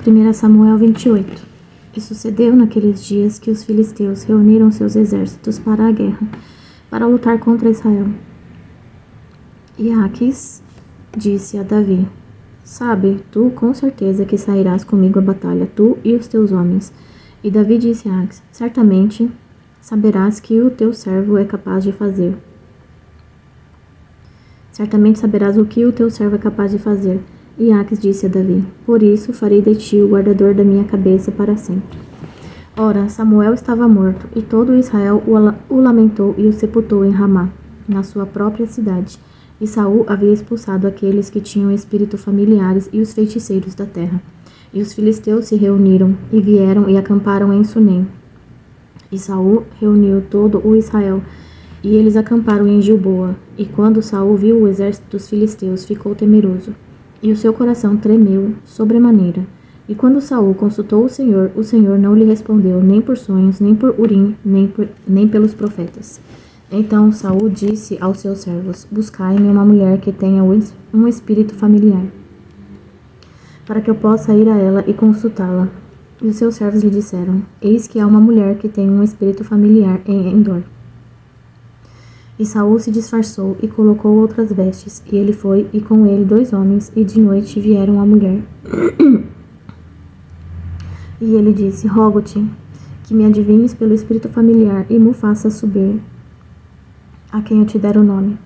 1 Samuel 28. E sucedeu naqueles dias que os filisteus reuniram seus exércitos para a guerra, para lutar contra Israel. E Aquis disse a Davi: Sabe, tu com certeza que sairás comigo à batalha, tu e os teus homens. E Davi disse a Aquis: Certamente saberás que o teu servo é capaz de fazer. Certamente saberás o que o teu servo é capaz de fazer. E Aquis disse a Davi: Por isso farei de ti o guardador da minha cabeça para sempre. Ora, Samuel estava morto, e todo Israel o lamentou e o sepultou em Ramá, na sua própria cidade. E Saul havia expulsado aqueles que tinham espírito familiares e os feiticeiros da terra. E os filisteus se reuniram, e vieram e acamparam em Sunem. E Saul reuniu todo o Israel, e eles acamparam em Gilboa. E quando Saul viu o exército dos filisteus, ficou temeroso, e o seu coração tremeu sobremaneira. E quando Saul consultou o Senhor não lhe respondeu, nem por sonhos, nem por Urim, nem pelos profetas. Então Saul disse aos seus servos: Buscai-me uma mulher que tenha um espírito familiar, para que eu possa ir a ela e consultá-la. E os seus servos lhe disseram: Eis que há uma mulher que tem um espírito familiar em Endor. E Saul se disfarçou e colocou outras vestes, e ele foi, e com ele 2 homens, e de noite vieram a mulher. E ele disse: Rogo-te que me adivinhes pelo espírito familiar e me faças subir a quem eu te der o nome.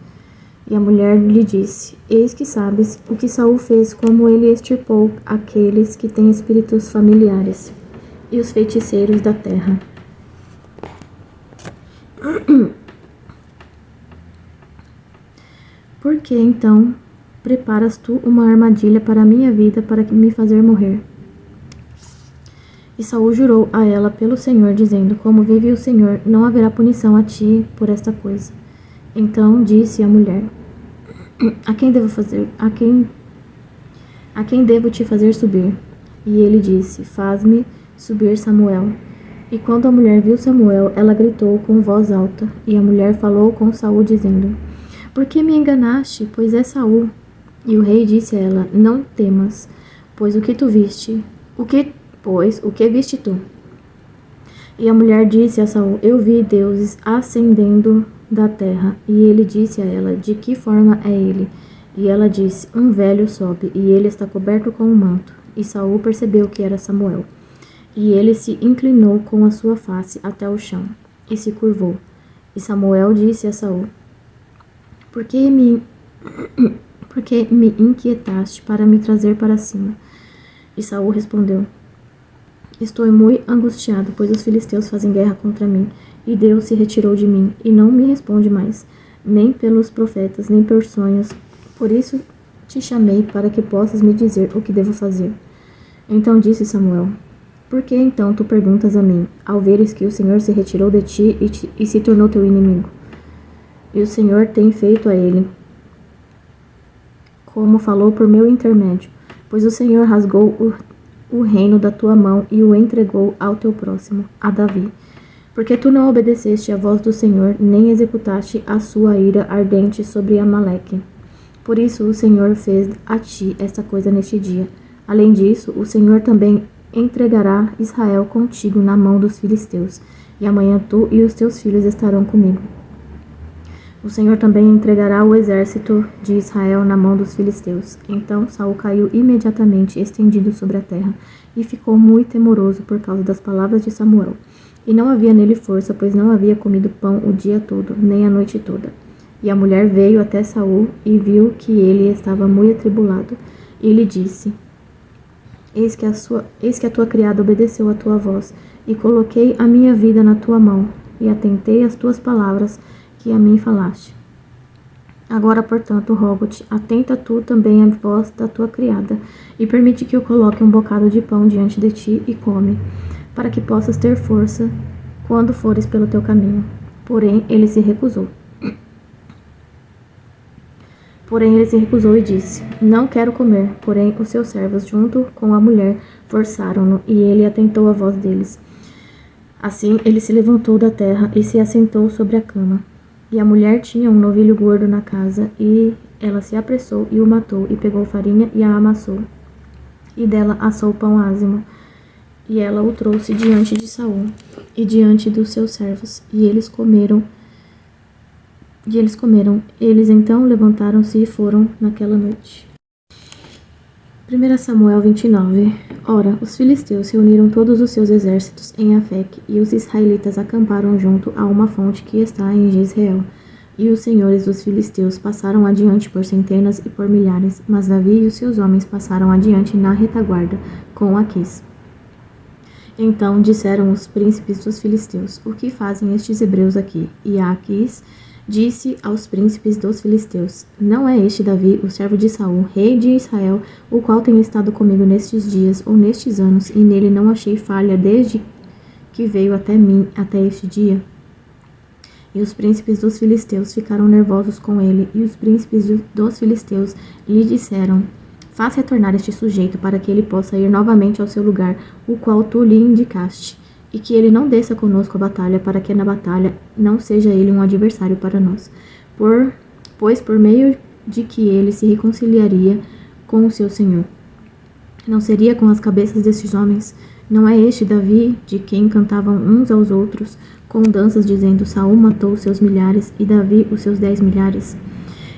E a mulher lhe disse: Eis que sabes o que Saul fez, como ele extirpou aqueles que têm espíritos familiares e os feiticeiros da terra. Por que, então, preparas tu uma armadilha para a minha vida, para me fazer morrer? E Saul jurou a ela pelo Senhor, dizendo: Como vive o Senhor, não haverá punição a ti por esta coisa. Então disse a mulher: A quem devo fazer? A quem devo te fazer subir? E ele disse: Faz-me subir Samuel. E quando a mulher viu Samuel, ela gritou com voz alta. E a mulher falou com Saul, dizendo: Por que me enganaste? Pois é Saul. E o rei disse a ela: Não temas, pois o que viste tu? E a mulher disse a Saul: Eu vi deuses ascendendo da terra. E ele disse a ela: De que forma é ele? E ela disse: Um velho sobe, e ele está coberto com um manto. E Saul percebeu que era Samuel. E ele se inclinou com a sua face até o chão, e se curvou. E Samuel disse a Saul: Por que me inquietaste para me trazer para cima? E Saul respondeu: Estou muito angustiado, pois os filisteus fazem guerra contra mim, e Deus se retirou de mim, e não me responde mais, nem pelos profetas, nem por sonhos. Por isso te chamei, para que possas me dizer o que devo fazer. Então disse Samuel: Por que então tu perguntas a mim, ao veres que o Senhor se retirou de ti e se tornou teu inimigo? E o Senhor tem feito a ele como falou por meu intermédio, pois o Senhor rasgou o reino da tua mão e o entregou ao teu próximo, a Davi. Porque tu não obedeceste à voz do Senhor, nem executaste a sua ira ardente sobre Amaleque. Por isso o Senhor fez a ti esta coisa neste dia. Além disso, o Senhor também entregará Israel contigo na mão dos filisteus, e amanhã tu e os teus filhos estarão comigo. O Senhor também entregará o exército de Israel na mão dos filisteus. Então Saul caiu imediatamente estendido sobre a terra, e ficou muito temoroso por causa das palavras de Samuel. E não havia nele força, pois não havia comido pão o dia todo, nem a noite toda. E a mulher veio até Saul e viu que ele estava muito atribulado, e lhe disse: Eis que a tua criada obedeceu à tua voz, e coloquei a minha vida na tua mão, e atentei às tuas palavras que a mim falaste. Agora, portanto, rogo-te, atenta tu também à voz da tua criada, e permite que eu coloque um bocado de pão diante de ti e come, para que possas ter força quando fores pelo teu caminho. Porém, ele se recusou e disse: Não quero comer. Porém, os seus servos, junto com a mulher, forçaram-no, e ele atentou à voz deles. Assim, ele se levantou da terra e se assentou sobre a cama. E a mulher tinha um novilho gordo na casa, e ela se apressou e o matou, e pegou farinha e a amassou. e dela assou pão ázimo. E ela o trouxe diante de Saul e diante dos seus servos, e eles comeram. Eles então levantaram-se e foram naquela noite. 1 Samuel 29. Ora, os filisteus reuniram todos os seus exércitos em Afec, e os israelitas acamparam junto a uma fonte que está em Jezreel. E os senhores dos filisteus passaram adiante por centenas e por milhares, mas Davi e os seus homens passaram adiante na retaguarda, com Aquis. Então disseram os príncipes dos filisteus: O que fazem estes hebreus aqui? E Aquis disse aos príncipes dos filisteus: Não é este Davi, o servo de Saul, rei de Israel, o qual tem estado comigo nestes dias ou nestes anos, e nele não achei falha desde que veio até mim até este dia? E os príncipes dos filisteus ficaram nervosos com ele, e os príncipes dos filisteus lhe disseram: Faz retornar este sujeito para que ele possa ir novamente ao seu lugar, o qual tu lhe indicaste, e que ele não desça conosco a batalha, para que na batalha não seja ele um adversário para nós. Pois por meio de que ele se reconciliaria com o seu senhor. Não seria com as cabeças destes homens? Não é este Davi, de quem cantavam uns aos outros, com danças, dizendo: Saul matou os seus milhares, e Davi os seus 10 milhares?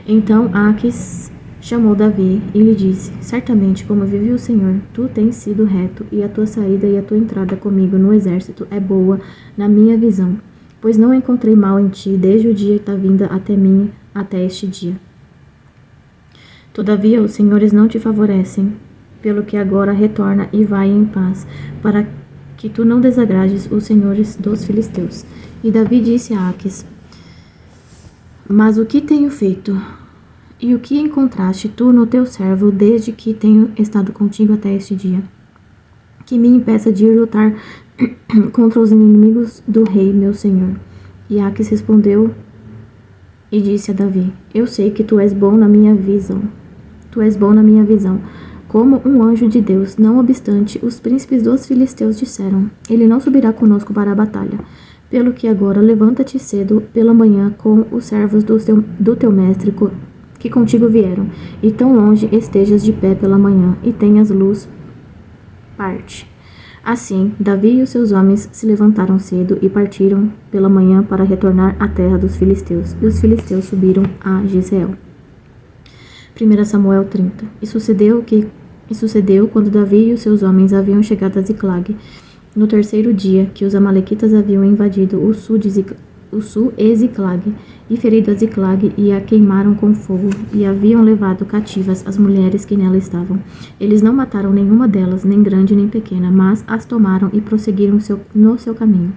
Então Aquis chamou Davi e lhe disse: Certamente, como vive o Senhor, tu tens sido reto, e a tua saída e a tua entrada comigo no exército é boa na minha visão, pois não encontrei mal em ti desde o dia da vinda até mim, até este dia. Todavia os senhores não te favorecem, pelo que agora retorna e vai em paz, para que tu não desagrades os senhores dos filisteus. E Davi disse a Aquis: Mas o que tenho feito? E o que encontraste tu no teu servo desde que tenho estado contigo até este dia, que me impeça de ir lutar contra os inimigos do rei, meu senhor? E Aquis respondeu e disse a Davi: Eu sei que tu és bom na minha visão. Como um anjo de Deus. Não obstante, os príncipes dos filisteus disseram: Ele não subirá conosco para a batalha. Pelo que agora levanta-te cedo pela manhã com os servos do teu mestre que contigo vieram, e tão longe estejas de pé pela manhã, e tenhas luz, parte. Assim, Davi e os seus homens se levantaram cedo e partiram pela manhã para retornar à terra dos filisteus, e os filisteus subiram a Jezreel. 1 Samuel 30. E sucedeu quando Davi e os seus homens haviam chegado a Ziclag, no terceiro dia, que os amalequitas haviam invadido o sul e Ziclag, e ferido a Ziclag, e a queimaram com fogo, e haviam levado cativas as mulheres que nela estavam. Eles não mataram nenhuma delas, nem grande nem pequena, mas as tomaram e prosseguiram no seu caminho.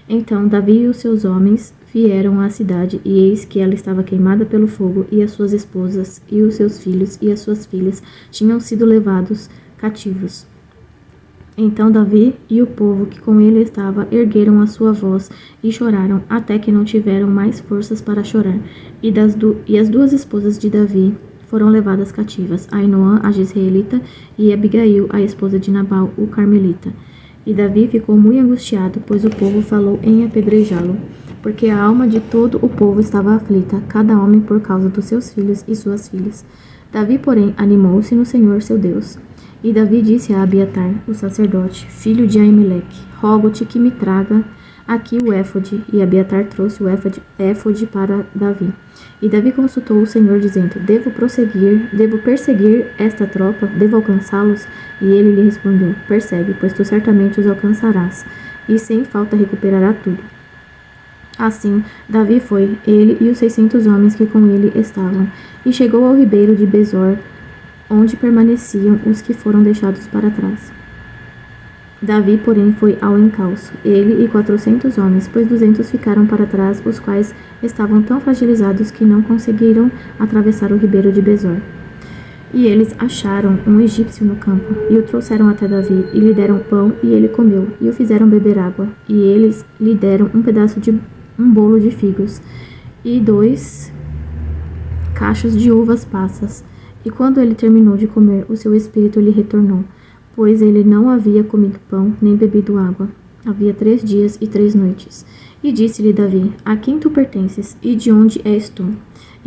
Então Davi e os seus homens vieram à cidade, e eis que ela estava queimada pelo fogo, e as suas esposas, e os seus filhos, e as suas filhas tinham sido levados cativos. Então Davi e o povo que com ele estava ergueram a sua voz e choraram, até que não tiveram mais forças para chorar. E as duas esposas de Davi foram levadas cativas, Ainoã, a jezreelita, e Abigail, a esposa de Nabal, o carmelita. E Davi ficou muito angustiado, pois o povo falou em apedrejá-lo, porque a alma de todo o povo estava aflita, cada homem por causa dos seus filhos e suas filhas. Davi, porém, animou-se no Senhor seu Deus. E Davi disse a Abiatar, o sacerdote, filho de Aimeleque: Rogo-te que me traga aqui o éfode. E Abiatar trouxe o éfode para Davi. E Davi consultou o Senhor, dizendo: Devo perseguir esta tropa? Devo alcançá-los? E ele lhe respondeu: Persegue, pois tu certamente os alcançarás, e sem falta recuperará tudo. Assim, Davi foi, ele e os 600 homens que com ele estavam, e chegou ao ribeiro de Besor, onde permaneciam os que foram deixados para trás. Davi, porém, foi ao encalço, ele e 400 homens, pois 200 ficaram para trás, os quais estavam tão fragilizados que não conseguiram atravessar o ribeiro de Besor. E eles acharam um egípcio no campo, e o trouxeram até Davi, e lhe deram pão, e ele comeu, e o fizeram beber água, e eles lhe deram um pedaço de um bolo de figos, e 2 cachos de uvas passas. E quando ele terminou de comer, o seu espírito lhe retornou, pois ele não havia comido pão, nem bebido água. Havia 3 dias e 3 noites. E disse-lhe Davi: A quem tu pertences, e de onde és tu?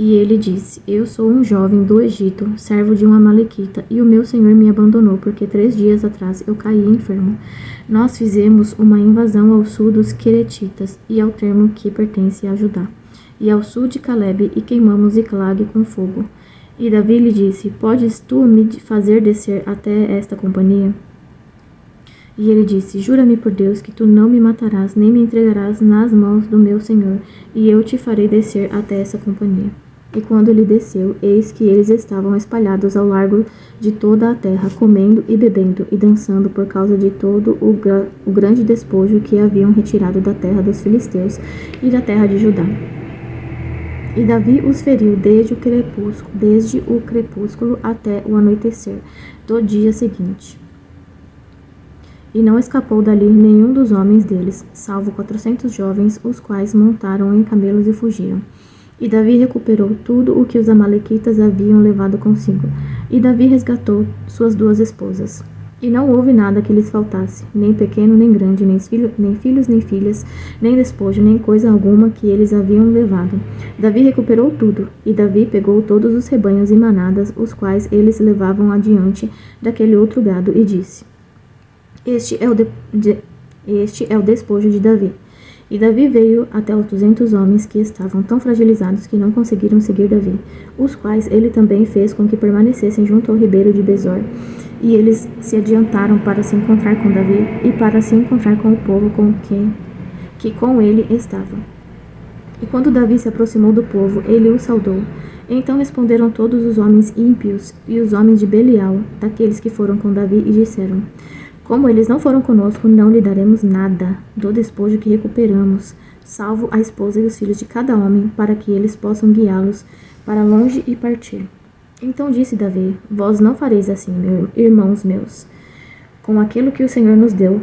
E ele disse: Eu sou um jovem do Egito, servo de um amalequita, e o meu senhor me abandonou, porque 3 dias atrás eu caí enfermo. Nós fizemos uma invasão ao sul dos Queretitas, e ao termo que pertence a Judá, e ao sul de Calebe, e queimamos Ziclag com fogo. E Davi lhe disse: Podes tu me fazer descer até esta companhia? E ele disse: Jura-me por Deus que tu não me matarás, nem me entregarás nas mãos do meu senhor, e eu te farei descer até essa companhia. E quando ele desceu, eis que eles estavam espalhados ao largo de toda a terra, comendo e bebendo e dançando por causa de todo o grande despojo que haviam retirado da terra dos filisteus e da terra de Judá. E Davi os feriu desde o crepúsculo até o anoitecer do dia seguinte. E não escapou dali nenhum dos homens deles, salvo 400 jovens, os quais montaram em camelos e fugiram. E Davi recuperou tudo o que os amalequitas haviam levado consigo. E Davi resgatou suas 2 esposas. E não houve nada que lhes faltasse, nem pequeno nem grande, nem filhos nem filhas, nem despojo, nem coisa alguma que eles haviam levado. Davi recuperou tudo, e Davi pegou todos os rebanhos e manadas, os quais eles levavam adiante daquele outro gado, e disse: Este é o despojo de Davi. E Davi veio até os 200 homens que estavam tão fragilizados que não conseguiram seguir Davi, os quais ele também fez com que permanecessem junto ao ribeiro de Besor. E eles se adiantaram para se encontrar com Davi e para se encontrar com o povo que com ele estava. E quando Davi se aproximou do povo, ele o saudou. Então responderam todos os homens ímpios e os homens de Belial, daqueles que foram com Davi, e disseram: Como eles não foram conosco, não lhe daremos nada do despojo que recuperamos, salvo a esposa e os filhos de cada homem, para que eles possam guiá-los para longe e partir. Então disse Davi: Vós não fareis assim, irmãos meus, com aquilo que o Senhor nos deu,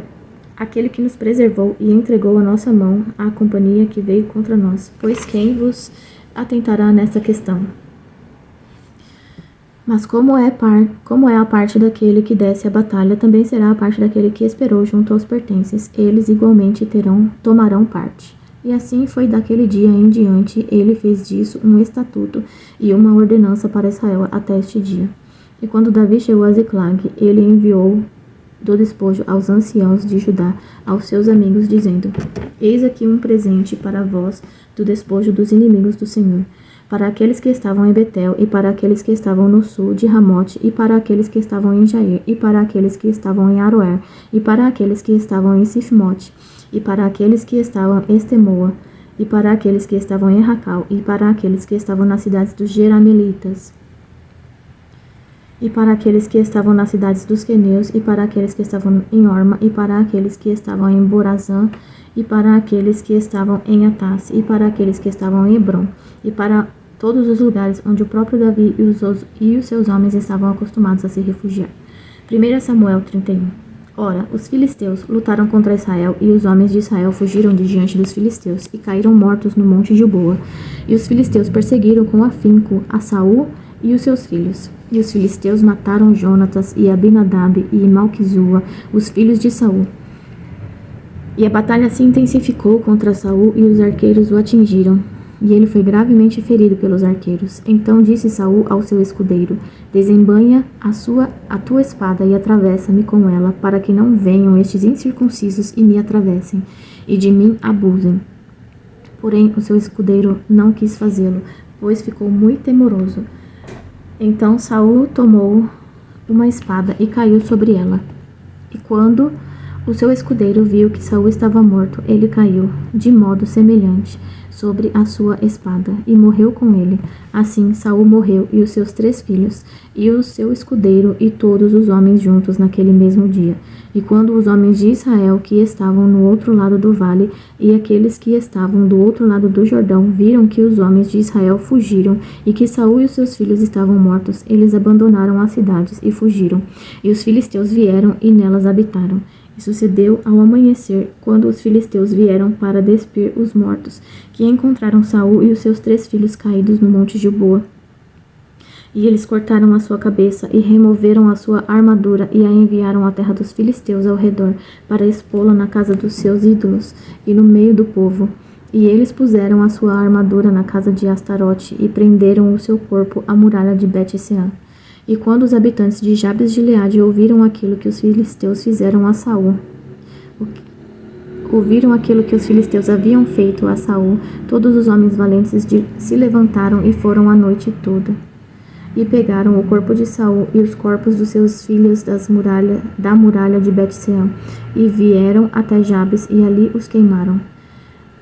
aquele que nos preservou e entregou a nossa mão à companhia que veio contra nós. Pois quem vos atentará nessa questão? Mas como é a parte daquele que desce à batalha, também será a parte daquele que esperou junto aos pertences. Eles igualmente tomarão parte. E assim foi daquele dia em diante, ele fez disso um estatuto e uma ordenança para Israel até este dia. E quando Davi chegou a Ziclag, ele enviou do despojo aos anciãos de Judá, aos seus amigos, dizendo: Eis aqui um presente para vós do despojo dos inimigos do Senhor, para aqueles que estavam em Betel, e para aqueles que estavam no sul de Ramote, e para aqueles que estavam em Jair, e para aqueles que estavam em Aroer, e para aqueles que estavam em Sifmote, e para aqueles que estavam em Estemoa, e para aqueles que estavam em Racal, e para aqueles que estavam nas cidades dos Jeramelitas, e para aqueles que estavam nas cidades dos queneus, e para aqueles que estavam em Orma, e para aqueles que estavam em Borazã, e para aqueles que estavam em Atás, e para aqueles que estavam em Hebron, e para todos os lugares onde o próprio Davi e os seus homens estavam acostumados a se refugiar. 1 Samuel 31. Ora, os filisteus lutaram contra Israel, e os homens de Israel fugiram de diante dos filisteus, e caíram mortos no monte Gilboa. E os filisteus perseguiram com afinco a Saul e os seus filhos. E os filisteus mataram Jonatas e Abinadab e Malquizua, os filhos de Saul. E a batalha se intensificou contra Saul, e os arqueiros o atingiram, e ele foi gravemente ferido pelos arqueiros. Então disse Saul ao seu escudeiro: Desembanha a tua espada e atravessa-me com ela, para que não venham estes incircuncisos e me atravessem, e de mim abusem. Porém o seu escudeiro não quis fazê-lo, pois ficou muito temoroso. Então Saul tomou uma espada e caiu sobre ela. E quando o seu escudeiro viu que Saul estava morto, ele caiu, de modo semelhante, sobre a sua espada, e morreu com ele. Assim Saul morreu, e os seus 3 filhos, e o seu escudeiro, e todos os homens juntos naquele mesmo dia. E quando os homens de Israel que estavam no outro lado do vale, e aqueles que estavam do outro lado do Jordão, viram que os homens de Israel fugiram, e que Saul e os seus filhos estavam mortos, eles abandonaram as cidades e fugiram. E os filisteus vieram e nelas habitaram. E sucedeu ao amanhecer, quando os filisteus vieram para despir os mortos, que encontraram Saul e os seus 3 filhos caídos no monte Gilboa. E eles cortaram a sua cabeça e removeram a sua armadura e a enviaram à terra dos filisteus ao redor, para expô-la na casa dos seus ídolos e no meio do povo. E eles puseram a sua armadura na casa de Astarote e prenderam o seu corpo à muralha de Bet-Sean. E quando os habitantes de Jabes de Gileade ouviram aquilo que os filisteus fizeram a Saul, ouviram aquilo que os filisteus haviam feito a Saul, todos os homens valentes se levantaram e foram a noite toda. E pegaram o corpo de Saul e os corpos dos seus filhos da muralha de Bet-Sean, e vieram até Jabes e ali os queimaram.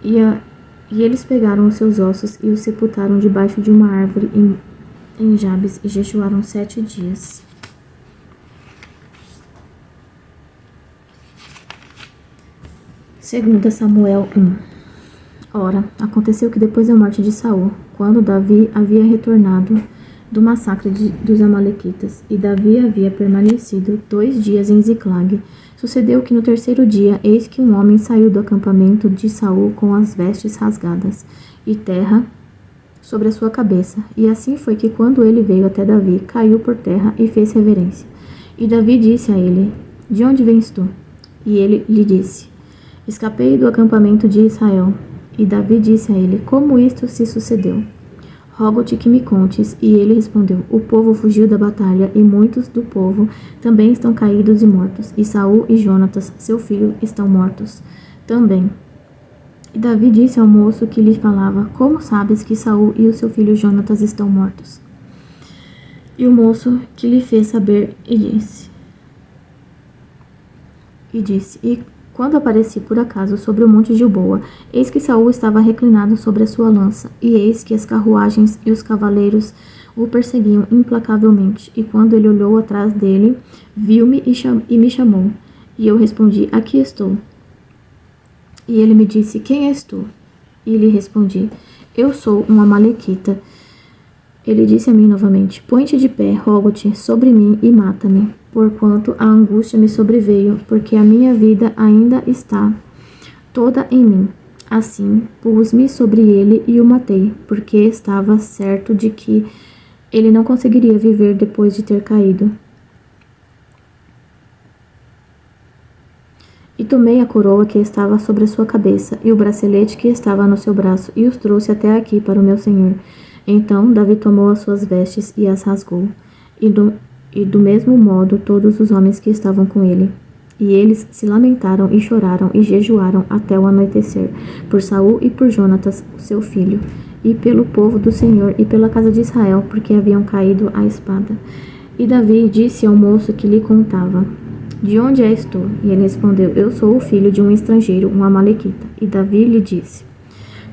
E eles pegaram os seus ossos e os sepultaram debaixo de uma árvore em Jabes e jejuaram 7 dias. Segunda Samuel 1. Ora, aconteceu que depois da morte de Saul, quando Davi havia retornado do massacre dos amalequitas, e Davi havia permanecido 2 dias em Ziclag, sucedeu que no 3º dia, eis que um homem saiu do acampamento de Saul com as vestes rasgadas e terra sobre a sua cabeça. E assim foi que, quando ele veio até Davi, caiu por terra e fez reverência. E Davi disse a ele: De onde vens tu? E ele lhe disse: Escapei do acampamento de Israel. E Davi disse a ele: Como isto se sucedeu? Rogo-te que me contes. E ele respondeu: O povo fugiu da batalha, e muitos do povo também estão caídos e mortos. E Saul e Jonatas, seu filho, estão mortos também. E Davi disse ao moço que lhe falava: Como sabes que Saul e o seu filho Jonatas estão mortos? E o moço que lhe fez saber e disse: E quando apareci por acaso sobre o monte Gilboa, eis que Saul estava reclinado sobre a sua lança, e eis que as carruagens e os cavaleiros o perseguiam implacavelmente. E quando ele olhou atrás dele, viu-me e me chamou. E eu respondi: Aqui estou. E ele me disse: Quem és tu? E lhe respondi: Eu sou um amalequita. Ele disse a mim novamente: Põe-te de pé, rogo-te, sobre mim e mata-me, porquanto a angústia me sobreveio, porque a minha vida ainda está toda em mim. Assim, pus-me sobre ele e o matei, porque estava certo de que ele não conseguiria viver depois de ter caído. E tomei a coroa que estava sobre a sua cabeça e o bracelete que estava no seu braço, e os trouxe até aqui para o meu senhor. Então Davi tomou as suas vestes e as rasgou, e do mesmo modo todos os homens que estavam com ele. E eles se lamentaram e choraram e jejuaram até o anoitecer, por Saul e por Jonatas, seu filho, e pelo povo do Senhor e pela casa de Israel, porque haviam caído à espada. E Davi disse ao moço que lhe contava: De onde és tu? E ele respondeu: Eu sou o filho de um estrangeiro, um amalequita. E Davi lhe disse: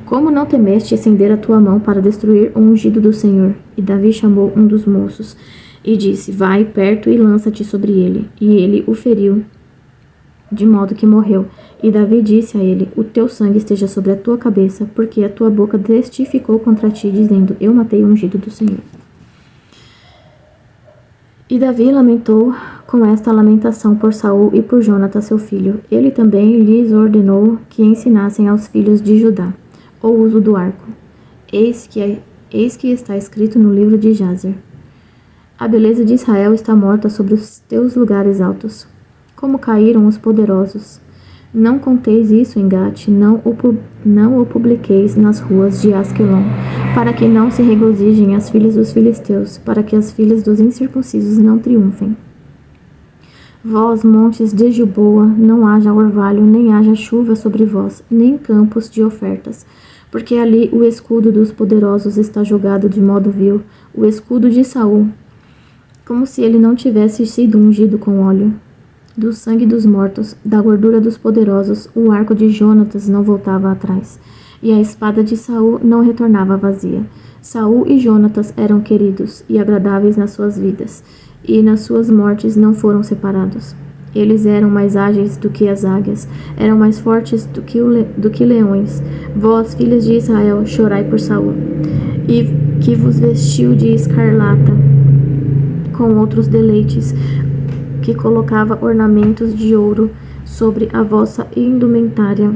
Como não temeste estender a tua mão para destruir o ungido do Senhor? E Davi chamou um dos moços e disse: Vai perto e lança-te sobre ele. E ele o feriu, de modo que morreu. E Davi disse a ele: O teu sangue esteja sobre a tua cabeça, porque a tua boca testificou contra ti, dizendo: Eu matei o ungido do Senhor. E Davi lamentou com esta lamentação por Saul e por Jonatas, seu filho. Ele também lhes ordenou que ensinassem aos filhos de Judá o uso do arco. Eis que está escrito no livro de Jazer: A beleza de Israel está morta sobre os teus lugares altos. Como caíram os poderosos. Não conteis isso em Gate, não o publiqueis nas ruas de Asquelon, para que não se regozijem as filhas dos filisteus, para que as filhas dos incircuncisos não triunfem. Vós, montes de Gilboa, não haja orvalho, nem haja chuva sobre vós, nem campos de ofertas, porque ali o escudo dos poderosos está jogado de modo vil, o escudo de Saul, como se ele não tivesse sido ungido com óleo. Do sangue dos mortos, da gordura dos poderosos, o arco de Jonatas não voltava atrás, e a espada de Saul não retornava vazia. Saul e Jonatas eram queridos e agradáveis nas suas vidas, e nas suas mortes não foram separados. Eles eram mais ágeis do que as águias, eram mais fortes do que leões. Vós, filhos de Israel, chorai por Saul, e que vos vestiu de escarlata, com outros deleites, que colocava ornamentos de ouro sobre a vossa indumentária.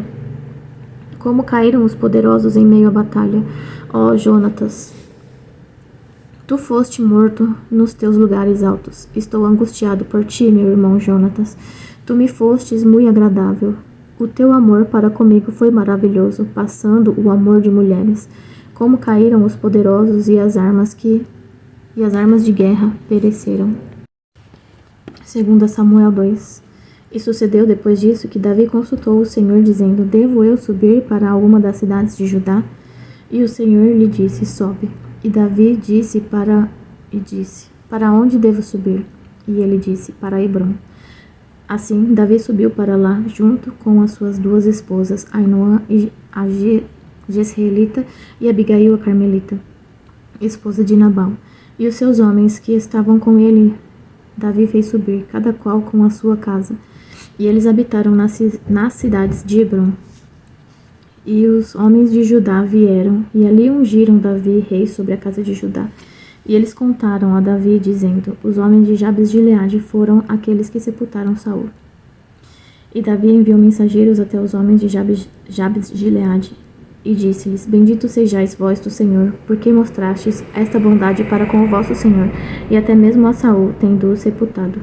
Como caíram os poderosos em meio à batalha, ó Jonatas! Tu foste morto nos teus lugares altos. Estou angustiado por ti, meu irmão Jonatas. Tu me fostes muito agradável. O teu amor para comigo foi maravilhoso, passando o amor de mulheres. Como caíram os poderosos e as armas de guerra pereceram. 2 Samuel 2. E sucedeu depois disso que Davi consultou o Senhor, dizendo: Devo eu subir para alguma das cidades de Judá? E o Senhor lhe disse: Sobe. E Davi disse: Para onde devo subir? E ele disse: Para Hebrom. Assim, Davi subiu para lá, junto com as suas 2 esposas, Ainoã a Jezreelita e Abigail a Carmelita, esposa de Nabal, e os seus homens que estavam com ele. Davi fez subir, cada qual com a sua casa, e eles habitaram nas cidades de Hebrom. E os homens de Judá vieram, e ali ungiram Davi rei sobre a casa de Judá. E eles contaram a Davi, dizendo: Os homens de Jabes de Gileade foram aqueles que sepultaram Saul. E Davi enviou mensageiros até os homens de Jabes de Gileade, e disse-lhes: Bendito sejais vós do Senhor, porque mostrastes esta bondade para com o vosso Senhor, e até mesmo a Saul, tendo-o sepultado.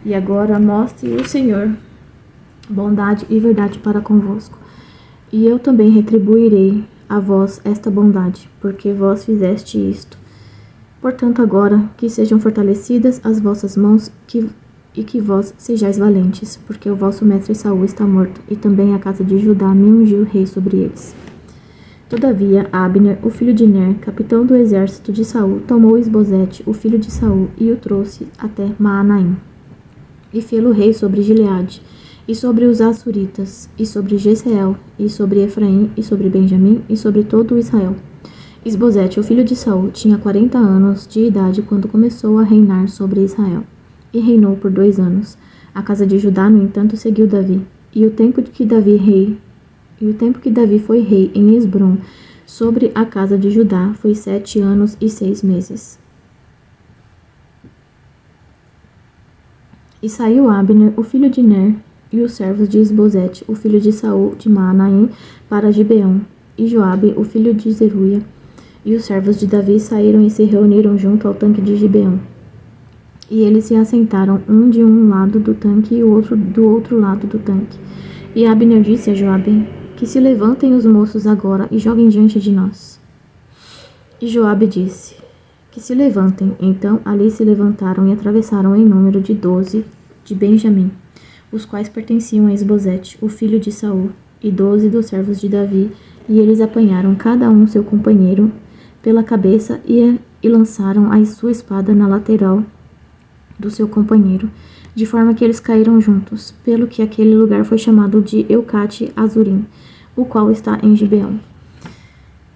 E agora mostre o Senhor bondade e verdade para convosco. E eu também retribuirei a vós esta bondade, porque vós fizeste isto. Portanto, agora que sejam fortalecidas as vossas mãos e que vós sejais valentes, porque o vosso mestre Saul está morto, e também a casa de Judá me ungiu rei sobre eles. Todavia, Abner, o filho de Ner, capitão do exército de Saul, tomou Isbosete, o filho de Saul, e o trouxe até Maanaim, e fê-lo rei sobre Gileade, e sobre os Assuritas, e sobre Jezreel, e sobre Efraim, e sobre Benjamim, e sobre todo o Israel. Isbosete, o filho de Saul, tinha 40 anos de idade quando começou a reinar sobre Israel, e reinou por 2 anos. A casa de Judá, no entanto, seguiu Davi, e o tempo que Davi foi rei em Esbrom sobre a casa de Judá foi 7 anos e 6 meses. E saiu Abner, o filho de Ner, e os servos de Isbosete, o filho de Saul, de Maanaim, para Gibeão, e Joabe, o filho de Zeruia, e os servos de Davi saíram e se reuniram junto ao tanque de Gibeão. E eles se assentaram, um de um lado do tanque e o outro do outro lado do tanque. E Abner disse a Joabe: Que se levantem os moços agora e joguem diante de nós. E Joabe disse: Que se levantem. Então ali se levantaram e atravessaram em número de 12 de Benjamim, os quais pertenciam a Isbosete, o filho de Saul, e 12 dos servos de Davi, e eles apanharam cada um seu companheiro pela cabeça e lançaram a sua espada na lateral do seu companheiro, de forma que eles caíram juntos, pelo que aquele lugar foi chamado de Eucate Azurim, o qual está em Gibeão.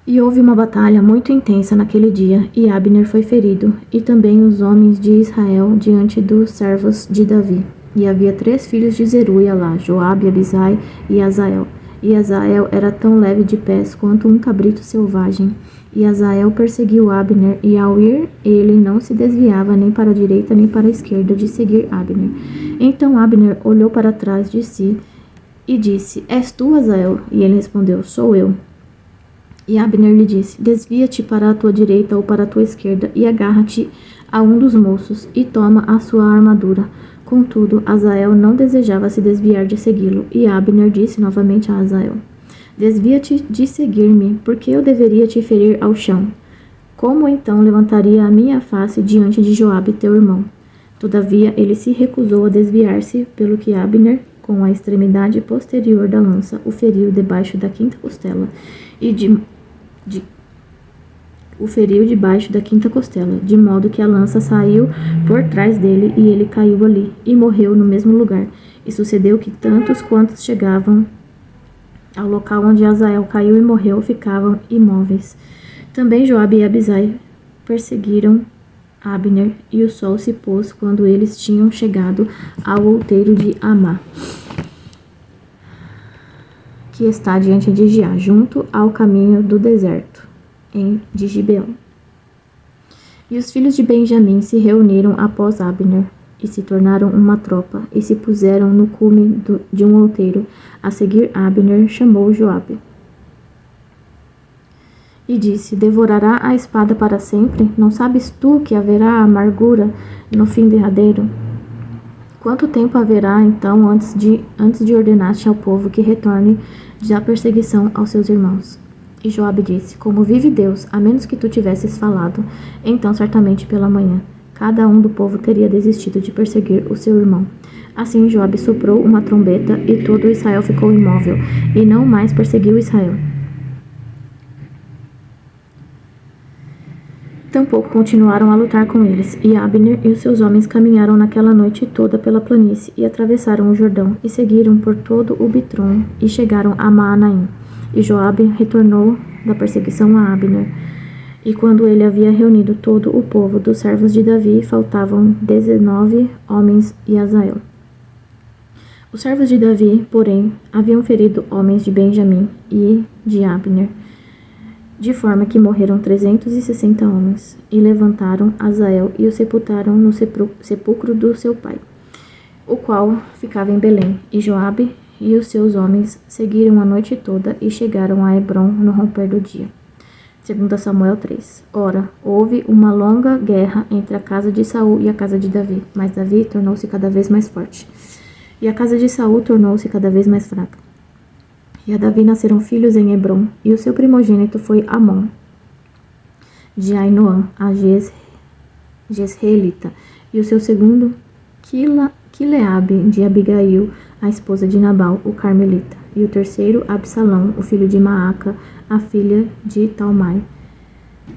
E houve uma batalha muito intensa naquele dia, e Abner foi ferido, e também os homens de Israel diante dos servos de Davi. E havia 3 filhos de Zeruia lá, Joabe, Abisai e Azael. E Azael era tão leve de pés quanto um cabrito selvagem. E Azael perseguiu Abner, e ao ir ele não se desviava nem para a direita nem para a esquerda de seguir Abner. Então Abner olhou para trás de si e disse: És tu, Azael? E ele respondeu: Sou eu. E Abner lhe disse: Desvia-te para a tua direita ou para a tua esquerda, e agarra-te a um dos moços, e toma a sua armadura. Contudo, Azael não desejava se desviar de segui-lo, e Abner disse novamente a Azael: Desvia-te de seguir-me, porque eu deveria te ferir ao chão. Como então levantaria a minha face diante de Joabe, teu irmão? Todavia, ele se recusou a desviar-se, pelo que Abner, com a extremidade posterior da lança, o feriu debaixo da quinta costela, o feriu debaixo da quinta costela, de modo que a lança saiu por trás dele e ele caiu ali, e morreu no mesmo lugar. E sucedeu que tantos quantos chegavam ao local onde Azael caiu e morreu ficavam imóveis. Também Joabe e Abisai perseguiram Abner, e o sol se pôs quando eles tinham chegado ao outeiro de Amá, que está diante de Giá, junto ao caminho do deserto, de Gibeão. E os filhos de Benjamim se reuniram após Abner, e se tornaram uma tropa, e se puseram no cume de um outeiro. A seguir Abner chamou Joabe e disse: Devorará a espada para sempre? Não sabes tu que haverá amargura no fim derradeiro? Quanto tempo haverá, então, antes de ordenar-te ao povo que retorne da perseguição aos seus irmãos? E Joabe disse, como vive Deus, a menos que tu tivesses falado, então certamente pela manhã, cada um do povo teria desistido de perseguir o seu irmão. Assim Joabe soprou uma trombeta e todo Israel ficou imóvel, e não mais perseguiu Israel. Tampouco continuaram a lutar com eles, e Abner e os seus homens caminharam naquela noite toda pela planície, e atravessaram o Jordão, e seguiram por todo o Bitrom, e chegaram a Maanaim. E Joabe retornou da perseguição a Abner. E quando ele havia reunido todo o povo dos servos de Davi, faltavam 19 homens e Azael. Os servos de Davi, porém, haviam ferido homens de Benjamim e de Abner, de forma que morreram 360 homens, e levantaram Azael e o sepultaram no sepulcro do seu pai, o qual ficava em Belém. E Joabe e os seus homens seguiram a noite toda e chegaram a Hebrom no romper do dia. 2 Samuel 3. Ora, houve uma longa guerra entre a casa de Saul e a casa de Davi, mas Davi tornou-se cada vez mais forte, e a casa de Saul tornou-se cada vez mais fraca. E a Davi nasceram filhos em Hebrom, e o seu primogênito foi Amon, de Ainoã, a Jezreelita, e o seu segundo, Quileabe, de Abigail, a esposa de Nabal, o Carmelita, e o terceiro, Absalão, o filho de Maaca, a filha de Talmai,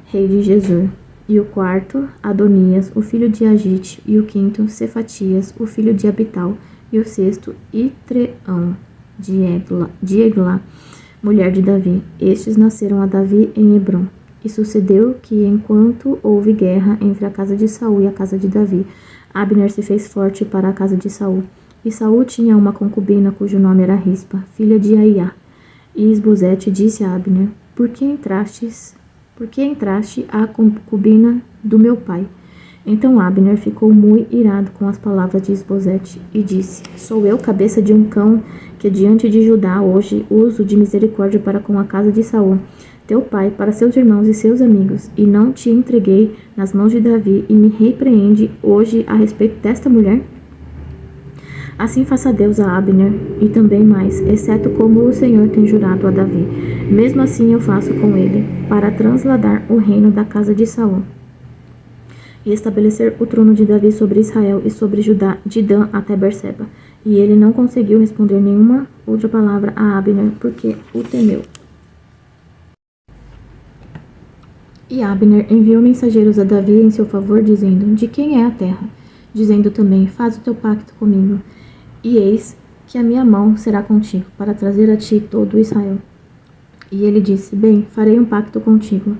rei de Gesur, e o quarto, Adonias, o filho de Agite, e o quinto, Cefatias, o filho de Abital, e o sexto, Itreão, de Eglá, mulher de Davi. Estes nasceram a Davi em Hebrom. E sucedeu que, enquanto houve guerra entre a casa de Saul e a casa de Davi, Abner se fez forte para a casa de Saul. E Saul tinha uma concubina cujo nome era Rispa, filha de Aiá. E Isbosete disse a Abner, Por que entraste a concubina do meu pai? Então Abner ficou muito irado com as palavras de Isbosete e disse, Sou eu cabeça de um cão que diante de Judá hoje uso de misericórdia para com a casa de Saul, teu pai, para seus irmãos e seus amigos, e não te entreguei nas mãos de Davi, e me repreende hoje a respeito desta mulher? Assim faça Deus a Abner, e também mais, exceto como o Senhor tem jurado a Davi. Mesmo assim eu faço com ele, para transladar o reino da casa de Saul, e estabelecer o trono de Davi sobre Israel e sobre Judá, de Dan até Berseba. E ele não conseguiu responder nenhuma outra palavra a Abner, porque o temeu. E Abner enviou mensageiros a Davi em seu favor, dizendo, De quem é a terra? Dizendo também, Faz o teu pacto comigo, e eis que a minha mão será contigo, para trazer a ti todo Israel. E ele disse, Bem, farei um pacto contigo.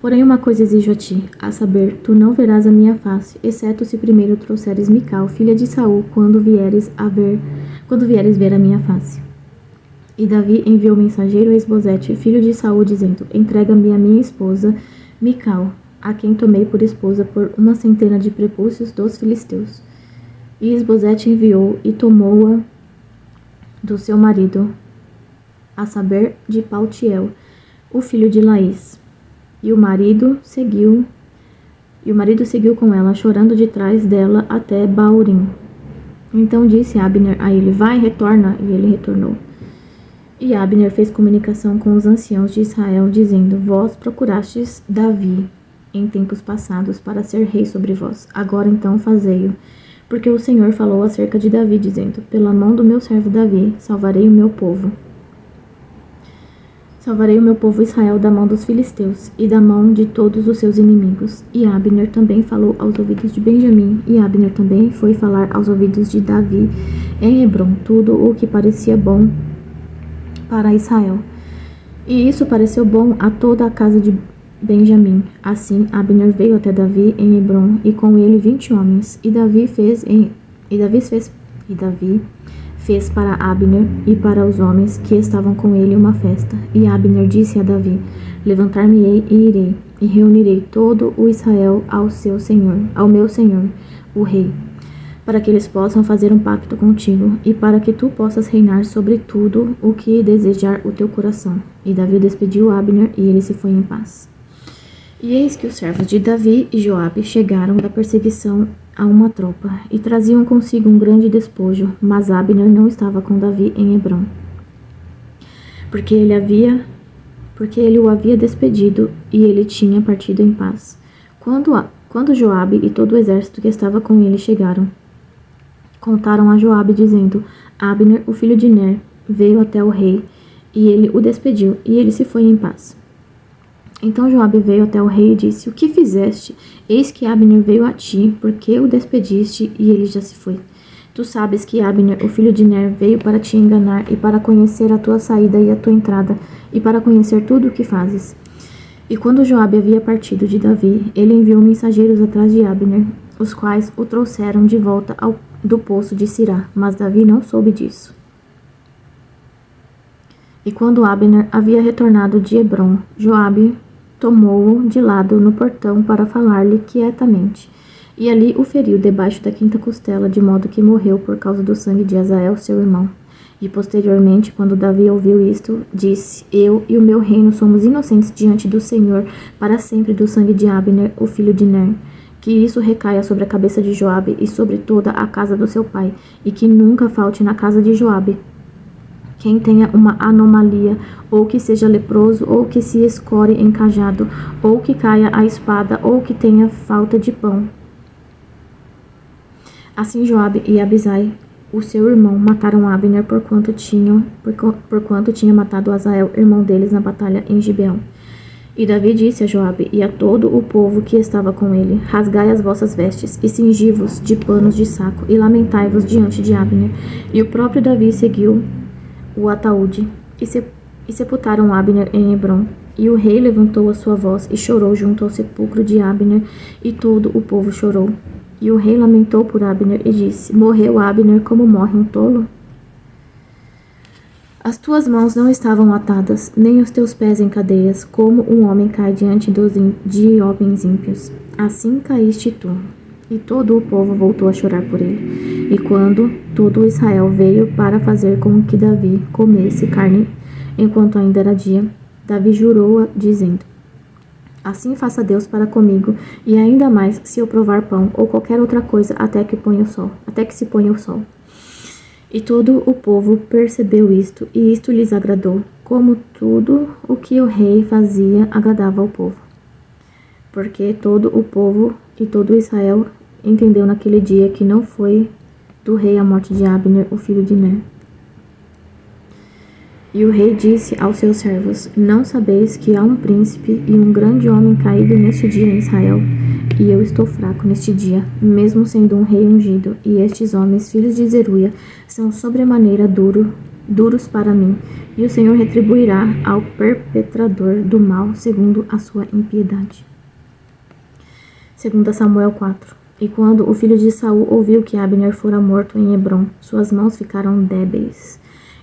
Porém uma coisa exijo a ti, a saber, tu não verás a minha face, exceto se primeiro trouxeres Mical, filha de Saul, quando vieres ver a minha face. E Davi enviou mensageiro a Isbosete, filho de Saul, dizendo, Entrega-me a minha esposa, Mical, a quem tomei por esposa por 100 de prepúcios dos filisteus. E Isbosete enviou e tomou-a do seu marido, a saber, de Paltiel, o filho de Laís. E o marido seguiu com ela, chorando de trás dela até Baurim. Então disse Abner a ele, Vai, retorna. E ele retornou. E Abner fez comunicação com os anciãos de Israel, dizendo, Vós procurastes Davi em tempos passados para ser rei sobre vós. Agora então fazei-o. Porque o Senhor falou acerca de Davi, dizendo, Pela mão do meu servo Davi, salvarei o meu povo. Salvarei o meu povo Israel da mão dos filisteus e da mão de todos os seus inimigos. E Abner também falou aos ouvidos de Benjamim, e Abner também foi falar aos ouvidos de Davi em Hebrom tudo o que parecia bom para Israel. E isso pareceu bom a toda a casa de Benjamim. Assim Abner veio até Davi em Hebrom, e com ele 20 homens. E Davi fez para Abner e para os homens que estavam com ele uma festa. E Abner disse a Davi, Levantar-me-ei e irei, e reunirei todo o Israel ao meu senhor, o rei, para que eles possam fazer um pacto contigo, e para que tu possas reinar sobre tudo o que desejar o teu coração. E Davi despediu Abner, e ele se foi em paz. E eis que os servos de Davi e Joabe chegaram da perseguição a uma tropa, e traziam consigo um grande despojo, mas Abner não estava com Davi em Hebrom, porque ele o havia despedido e ele tinha partido em paz. Quando Joabe e todo o exército que estava com ele chegaram, contaram a Joabe dizendo: Abner, o filho de Ner, veio até o rei, e ele o despediu, e ele se foi em paz. Então Joabe veio até o rei e disse: O que fizeste? Eis que Abner veio a ti, porque o despediste, e ele já se foi. Tu sabes que Abner, o filho de Ner, veio para te enganar e para conhecer a tua saída e a tua entrada, e para conhecer tudo o que fazes. E quando Joabe havia partido de Davi, ele enviou mensageiros atrás de Abner, os quais o trouxeram de volta do poço de Sirá, mas Davi não soube disso. E quando Abner havia retornado de Hebrom, Joabe tomou-o de lado no portão para falar-lhe quietamente, e ali o feriu debaixo da quinta costela, de modo que morreu por causa do sangue de Azael, seu irmão. E posteriormente, quando Davi ouviu isto, disse: Eu e o meu reino somos inocentes diante do Senhor para sempre do sangue de Abner, o filho de Ner. Que isso recaia sobre a cabeça de Joabe e sobre toda a casa do seu pai, e que nunca falte na casa de Joabe quem tenha uma anomalia, ou que seja leproso, ou que se escore em cajado, ou que caia a espada, ou que tenha falta de pão. Assim Joabe e Abisai, o seu irmão, mataram Abner por quanto tinha matado Azael, irmão deles, na batalha em Gibeão. E Davi disse a Joabe e a todo o povo que estava com ele: Rasgai as vossas vestes e cingi-vos de panos de saco e lamentai-vos diante de Abner. E o próprio Davi seguiu o ataúde e sepultaram Abner em Hebrom. E o rei levantou a sua voz e chorou junto ao sepulcro de Abner, e todo o povo chorou. E o rei lamentou por Abner e disse: Morreu Abner como morre um tolo? As tuas mãos não estavam atadas, nem os teus pés em cadeias, como um homem cai diante de homens ímpios. Assim caíste tu. E todo o povo voltou a chorar por ele. E quando todo Israel veio para fazer com que Davi comesse carne enquanto ainda era dia, Davi jurou, dizendo: Assim faça Deus para comigo, e ainda mais se eu provar pão ou qualquer outra coisa até que se ponha o sol. E todo o povo percebeu isto, e isto lhes agradou, como tudo o que o rei fazia agradava ao povo. Porque todo o povo e todo Israel entendeu naquele dia que não foi do rei a morte de Abner, o filho de Ner. E o rei disse aos seus servos: Não sabeis que há um príncipe e um grande homem caído neste dia em Israel? E eu estou fraco neste dia, mesmo sendo um rei ungido, e estes homens, filhos de Zeruia, são sobremaneira duros para mim, e o Senhor retribuirá ao perpetrador do mal segundo a sua impiedade. 2 Samuel 4. E quando o filho de Saul ouviu que Abner fora morto em Hebrom, suas mãos ficaram débeis,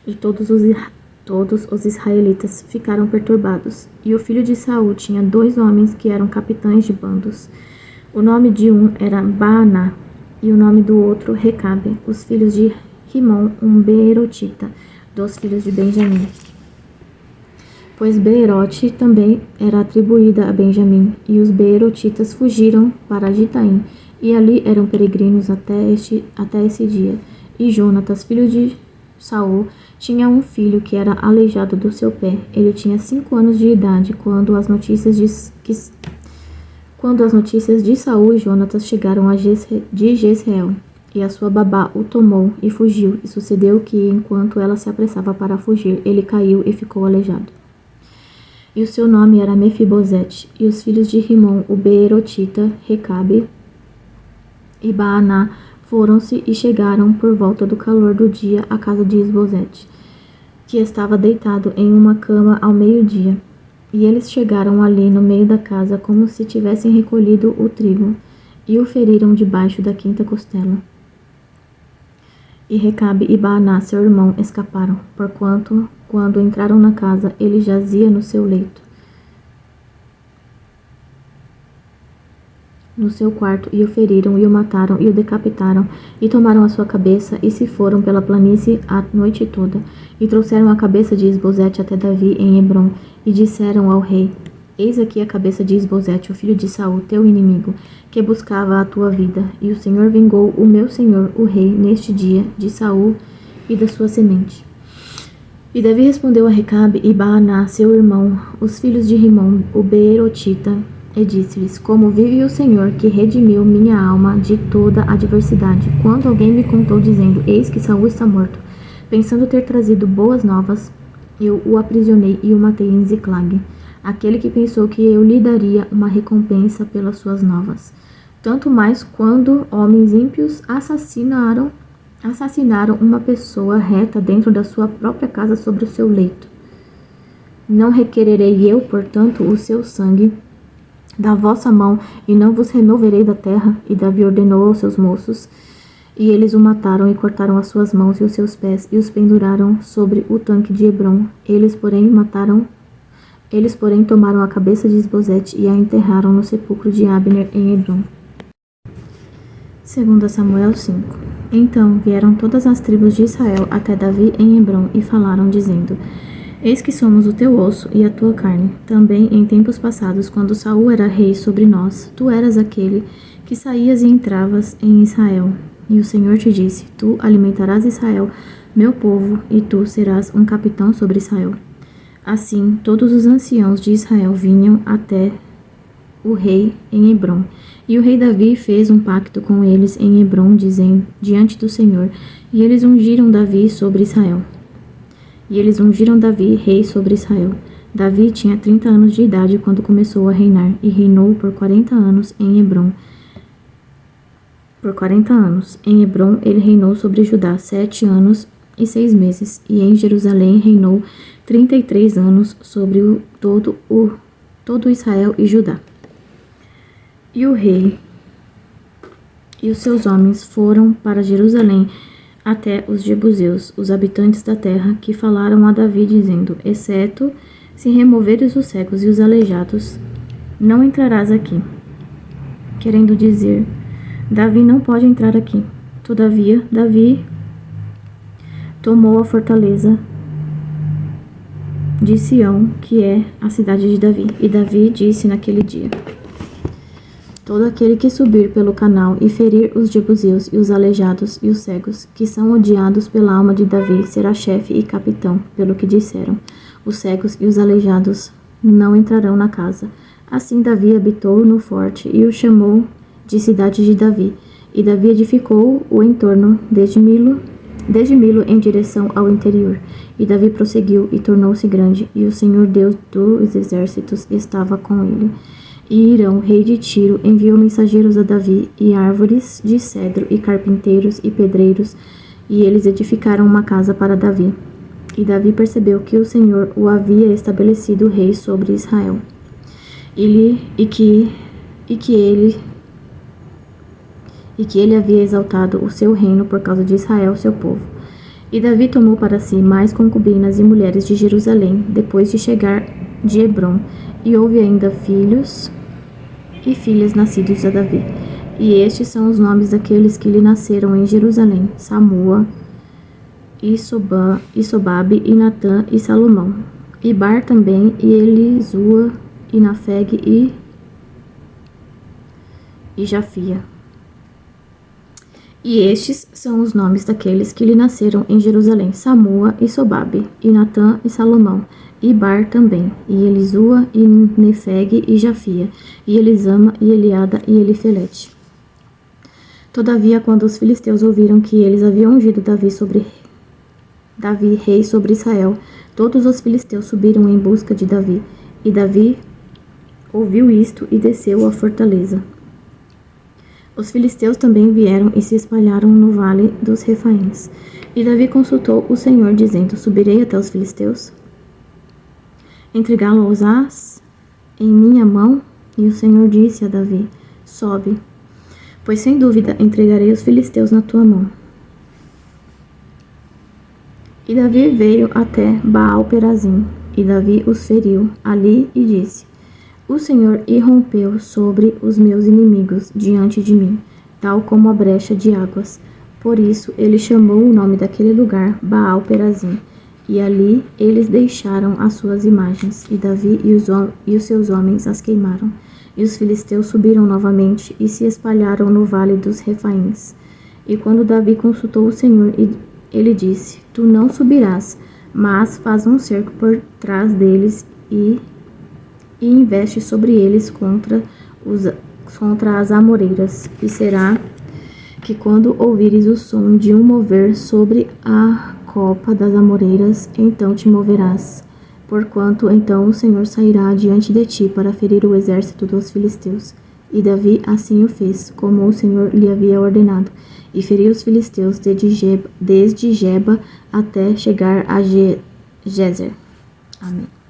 e todos os israelitas ficaram perturbados. E o filho de Saul tinha 2 homens que eram capitães de bandos. O nome de um era Baaná, e o nome do outro Recabe, os filhos de Rimon, um beerotita, dos filhos de Benjamim. Pois Beerote também era atribuída a Benjamim, e os beerotitas fugiram para Gitaim, e ali eram peregrinos até esse dia. E Jonatas, filho de Saul, tinha um filho que era aleijado do seu pé. Ele tinha 5 anos de idade quando as notícias de Saul e Jonatas chegaram de Jezreel. E a sua babá o tomou e fugiu. E sucedeu que, enquanto ela se apressava para fugir, ele caiu e ficou aleijado. E o seu nome era Mefibosete. E os filhos de Rimon, o beerotita, Recabe e Baaná, foram-se e chegaram por volta do calor do dia à casa de Isbosete, que estava deitado em uma cama ao meio-dia. E eles chegaram ali no meio da casa, como se tivessem recolhido o trigo, e o feriram debaixo da quinta costela. E Recabe e Baaná, seu irmão, escaparam, porquanto, quando entraram na casa, ele jazia no seu leito, no seu quarto, e o feriram, e o mataram, e o decapitaram, e tomaram a sua cabeça, e se foram pela planície a noite toda, e trouxeram a cabeça de Isbosete até Davi em Hebrom, e disseram ao rei: Eis aqui a cabeça de Isbosete, o filho de Saul, teu inimigo, que buscava a tua vida. E o Senhor vingou o meu senhor, o rei, neste dia, de Saul e da sua semente. E Davi respondeu a Recabe e Baaná, seu irmão, os filhos de Rimom, o Beerotita, e disse-lhes: Como vive o Senhor, que redimiu minha alma de toda adversidade, quando alguém me contou, dizendo: Eis que Saul está morto, pensando ter trazido boas novas, eu o aprisionei e o matei em Ziclag, aquele que pensou que eu lhe daria uma recompensa pelas suas novas. Tanto mais quando homens ímpios assassinaram uma pessoa reta dentro da sua própria casa sobre o seu leito. Não requererei eu, portanto, o seu sangue da vossa mão, e não vos removerei da terra? E Davi ordenou aos seus moços, e eles o mataram e cortaram as suas mãos e os seus pés, e os penduraram sobre o tanque de Hebrom. Eles, porém, tomaram a cabeça de Isbosete e a enterraram no sepulcro de Abner em Hebrom. 2 Samuel 5. Então vieram todas as tribos de Israel até Davi em Hebrom e falaram, dizendo: Eis que somos o teu osso e a tua carne. Também em tempos passados, quando Saul era rei sobre nós, tu eras aquele que saías e entravas em Israel. E o Senhor te disse: Tu alimentarás Israel, meu povo, e tu serás um capitão sobre Israel. Assim, todos os anciãos de Israel vinham até o rei em Hebrom. E o rei Davi fez um pacto com eles em Hebrom, dizendo, diante do Senhor, e eles ungiram Davi sobre Israel. E eles ungiram Davi rei sobre Israel. Davi tinha 30 anos de idade quando começou a reinar, e reinou por 40 anos em Hebrom. Por 40 anos. Em Hebrom ele reinou sobre Judá 7 anos e 6 meses, e em Jerusalém reinou 33 anos sobre todo Israel e Judá. E o rei e os seus homens foram para Jerusalém até os jebuseus, os habitantes da terra, que falaram a Davi, dizendo: Exceto se removeres os cegos e os aleijados, não entrarás aqui. Querendo dizer, Davi não pode entrar aqui. Todavia, Davi tomou a fortaleza de Sião, que é a cidade de Davi. E Davi disse naquele dia: Todo aquele que subir pelo canal e ferir os jebuseus e os aleijados e os cegos, que são odiados pela alma de Davi, será chefe e capitão, pelo que disseram. Os cegos e os aleijados não entrarão na casa. Assim Davi habitou no forte e o chamou de cidade de Davi. E Davi edificou o entorno desde Milo em direção ao interior. E Davi prosseguiu e tornou-se grande, e o Senhor Deus dos exércitos estava com ele. E Irão, rei de Tiro, enviou mensageiros a Davi, e árvores de cedro, e carpinteiros, e pedreiros, e eles edificaram uma casa para Davi. E Davi percebeu que o Senhor o havia estabelecido rei sobre Israel, e que ele havia exaltado o seu reino por causa de Israel, seu povo. E Davi tomou para si mais concubinas e mulheres de Jerusalém, depois de chegar de Hebrom, e houve ainda filhos e filhas nascidos a Davi. E estes são os nomes daqueles que lhe nasceram em Jerusalém: Samua, Isobabe, e Natã, e Salomão, e Bar também, e Elisua, e Nafeg, e Jafia. E estes são os nomes daqueles que lhe nasceram em Jerusalém: Samua, Isobabe, e Natã, e Salomão, e Bar também, e Elisua, e Nefeg, e Jafia, e Elisama, e Eliada, e Elifelete. Todavia, quando os filisteus ouviram que eles haviam ungido Davi rei sobre Israel, todos os filisteus subiram em busca de Davi. E Davi ouviu isto e desceu à fortaleza. Os filisteus também vieram e se espalharam no vale dos Refaíns. E Davi consultou o Senhor, dizendo: Subirei até os filisteus? Entregá-los-ás em minha mão? E o Senhor disse a Davi: Sobe, pois sem dúvida entregarei os filisteus na tua mão. E Davi veio até Baal-Perazim, e Davi os feriu ali e disse: O Senhor irrompeu sobre os meus inimigos diante de mim, tal como a brecha de águas. Por isso ele chamou o nome daquele lugar Baal-Perazim. E ali eles deixaram as suas imagens, e Davi e os seus homens as queimaram. E os filisteus subiram novamente e se espalharam no vale dos Refaíns. E quando Davi consultou o Senhor, ele disse: Tu não subirás, mas faz um cerco por trás deles e investe sobre eles contra as amoreiras. E será que quando ouvires o som de um mover sobre a copa das amoreiras, então te moverás. Porquanto então o Senhor sairá diante de ti para ferir o exército dos filisteus. E Davi assim o fez, como o Senhor lhe havia ordenado, e feriu os filisteus desde Geba até chegar a Gezer. Amém.